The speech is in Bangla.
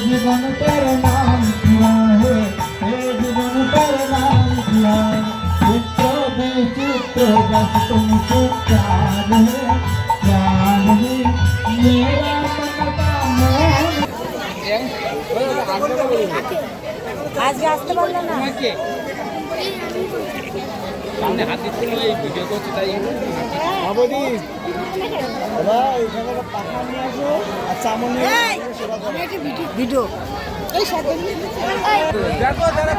जीवन तेरा नाम किया है, ये जीवन तेरा नाम किया है। चित्रों में चित्र बस तुमसे प्यार है, प्यार है मेरा मन का मोह। আজকে আসতে পারলে না সামনে হাত দিতে এই ভিডিও করছি তাই বাবুদি দাদা এখানে পাখা নিয়ে আসো আর চামচ নিয়ে ভিডিও এই সাথে দেখো যারা